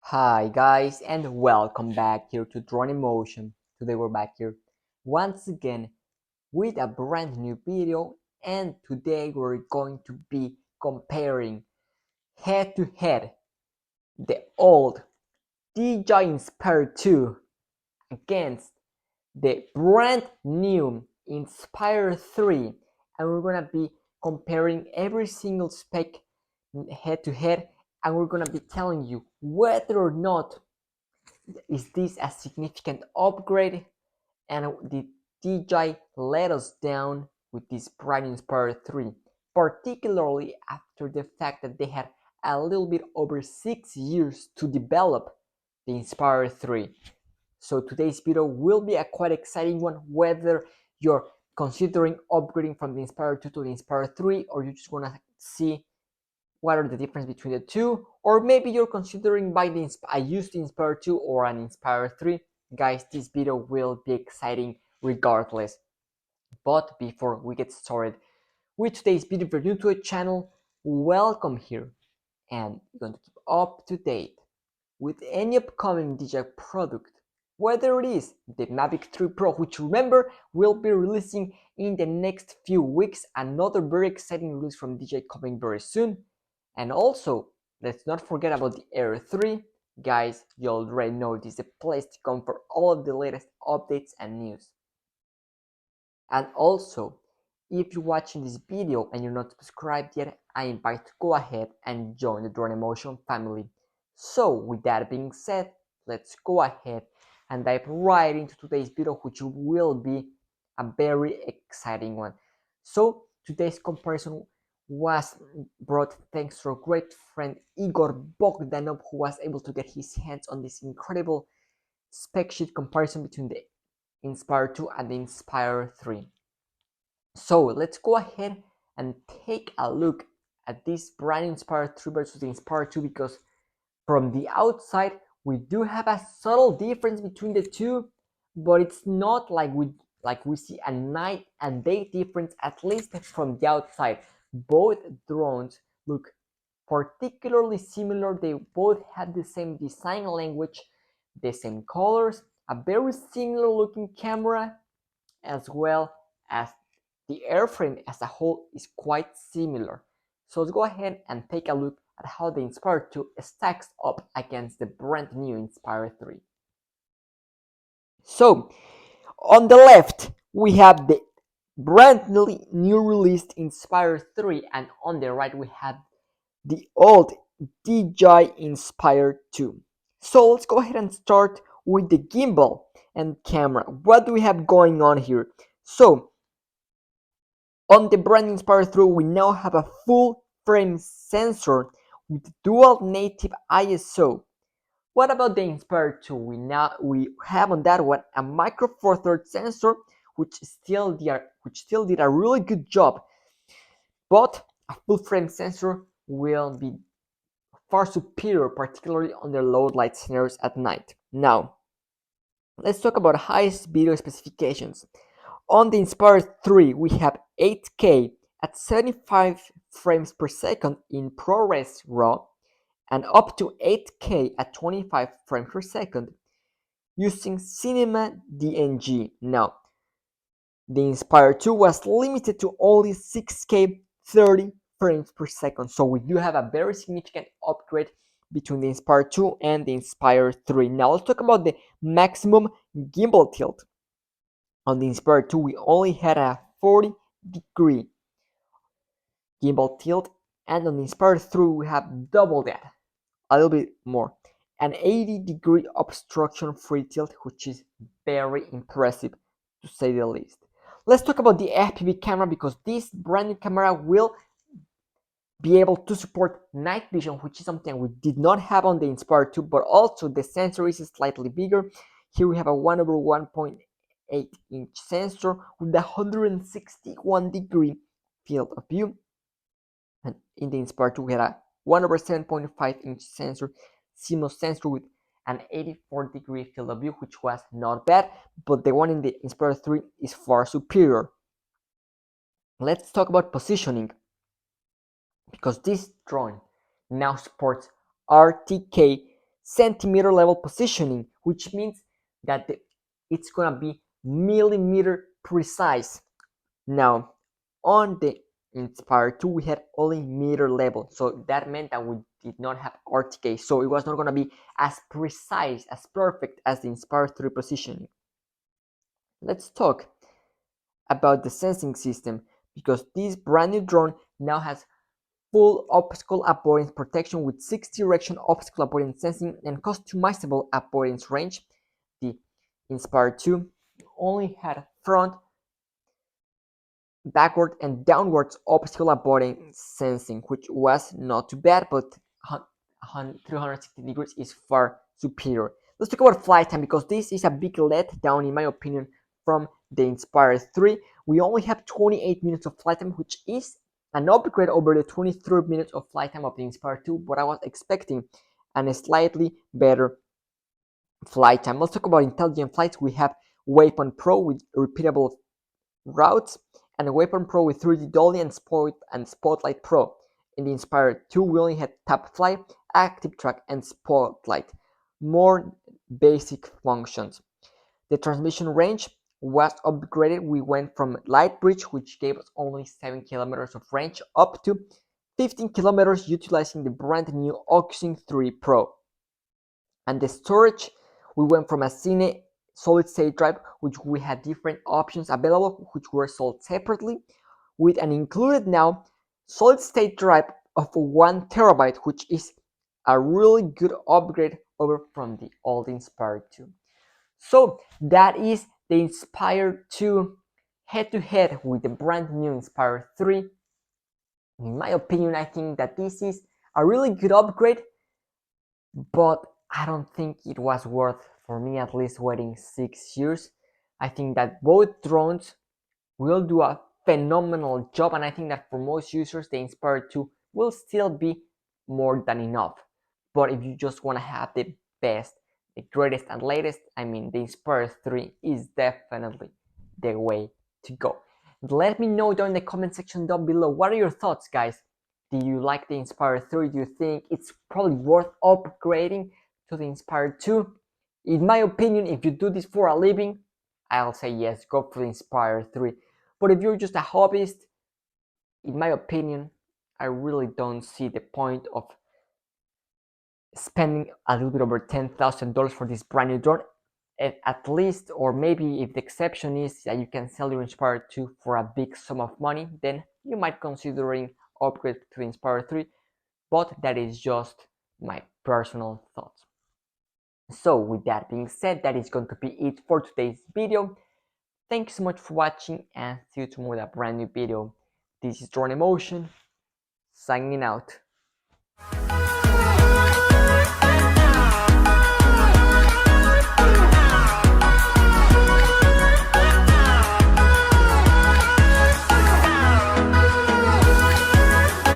Hi guys and welcome back here to Drone Emotion. Today we're back here once again with a brand new video, and today we're going to be comparing head to head the old DJI Inspire 2 against the brand new Inspire 3, and we're gonna be comparing every single spec head to head, and we're gonna be telling you whether or not is this a significant upgrade, and the DJI let us down with this brand Inspire 3, particularly after the fact that they had a little bit over 6 years to develop the Inspire 3. So today's video will be a quite exciting one, whether you're considering upgrading from the Inspire 2 to the Inspire 3, or you just want to see what are the difference between the two, or maybe you're considering buying a used Inspire 2 or an Inspire 3. Guys, this video will be exciting regardless. But before we get started with today's video, if you're new to the channel, welcome here, and you're going to keep up to date with any upcoming DJI product, whether it is the Mavic 3 Pro, which remember will be releasing in the next few weeks, another very exciting release from DJI coming very soon. And also, let's not forget about the Air 3. Guys, you already know this is a place to come for all of the latest updates and news. And also, if you're watching this video and you're not subscribed yet, I invite you to go ahead and join the Drone Emotion family. So with that being said, let's go ahead and dive right into today's video, which will be a very exciting one. So today's comparison was brought thanks to our great friend Igor Bogdanov, who was able to get his hands on this incredible spec sheet comparison between the Inspire 2 and the Inspire 3. So let's go ahead and take a look at this brand Inspire 3 versus the Inspire 2, because from the outside we do have a subtle difference between the two, but it's not like we see a night and day difference, at least from the outside. Both drones look particularly similar. They both have the same design language, the same colors, a very similar looking camera, as well as the airframe as a whole is quite similar. So let's go ahead and take a look at how the Inspire 2 stacks up against the brand new Inspire 3. So on the left we have the brand new released Inspire 3, and on the right we have the old DJI Inspire 2. So let's go ahead and start with the gimbal and camera. What do we have going on here? So on the brand Inspire 3, we now have a full frame sensor with dual native ISO. What about the Inspire 2? We have on that one a micro four thirds sensor, which still did a really good job, but a full frame sensor will be far superior, particularly under low light scenarios at night. Now, let's talk about highest video specifications. On the Inspire 3, we have 8K at 75 frames per second in ProRes RAW, and up to 8K at 25 frames per second using Cinema DNG. Now, the Inspire 2 was limited to only 6K 30 frames per second, so we do have a very significant upgrade between the Inspire 2 and the Inspire 3. Now let's talk about the maximum gimbal tilt. On the Inspire 2, we only had a 40-degree gimbal tilt, and on the Inspire 3, we have double that, a little bit more, an 80-degree obstruction-free tilt, which is very impressive to say the least. Let's talk about the FPV camera, because this brand new camera will be able to support night vision, which is something we did not have on the Inspire 2, but also the sensor is slightly bigger. Here we have a 1/1.8-inch sensor with a 161-degree field of view, and in the Inspire 2 we had a 1/7.5-inch sensor, CMOS sensor with an 84-degree field of view, which was not bad, but the one in the Inspire 3 is far superior. Let's talk about positioning, because this drone now supports RTK centimeter level positioning, which means that it's gonna be millimeter precise. Now, on the Inspire 2, we had only meter level, so that meant that we did not have RTK, so it was not gonna be as precise, as perfect as the Inspire 3 positioning. Let's talk about the sensing system, because this brand new drone now has full obstacle avoidance protection with 6 direction obstacle avoidance sensing and customizable avoidance range. The Inspire 2 only had front, backward, and downwards obstacle avoidance sensing, which was not too bad, but 360 degrees is far superior. Let's talk about flight time, because this is a big letdown, in my opinion, from the Inspire 3. We only have 28 minutes of flight time, which is an upgrade over the 23 minutes of flight time of the Inspire 2, but I was expecting a slightly better flight time. Let's talk about intelligent flights. We have Waypoint Pro with repeatable routes, and Waypoint Pro with 3D Dolly and Spotlight Pro. In the Inspire 2, we only had Tap Fly, Active Track, and Spotlight. More basic functions. The transmission range was upgraded. We went from Light Bridge, which gave us only 7 kilometers of range, up to 15 kilometers utilizing the brand new Oxygen 3 Pro. And the storage, we went from a Cine solid state drive, which we had different options available, which were sold separately, with an included now solid state drive of 1 terabyte, which is a really good upgrade over from the old Inspire 2. So that is the Inspire 2 head-to-head with the brand new Inspire 3. In my opinion, I think that this is a really good upgrade, but I don't think it was worth, for me at least, waiting 6 years. I think that both drones will do a phenomenal job, and I think that for most users, the Inspire 2 will still be more than enough. But if you just want to have the best, the greatest and latest, I mean, the Inspire 3 is definitely the way to go. Let me know down in the comment section down below, what are your thoughts, guys? Do you like the Inspire 3? Do you think it's probably worth upgrading to the Inspire 2? In my opinion, if you do this for a living, I'll say yes, go for the Inspire 3. But if you're just a hobbyist, in my opinion, I really don't see the point of spending a little bit over $10,000 for this brand new drone. At least, or maybe if the exception is that you can sell your Inspire 2 for a big sum of money, then you might considering upgrade to the Inspire 3, but that is just my personal thoughts. So with that being said, that is going to be it for today's video. Thank you so much for watching, and see you tomorrow with a brand new video. This is Drone Emotion, signing out.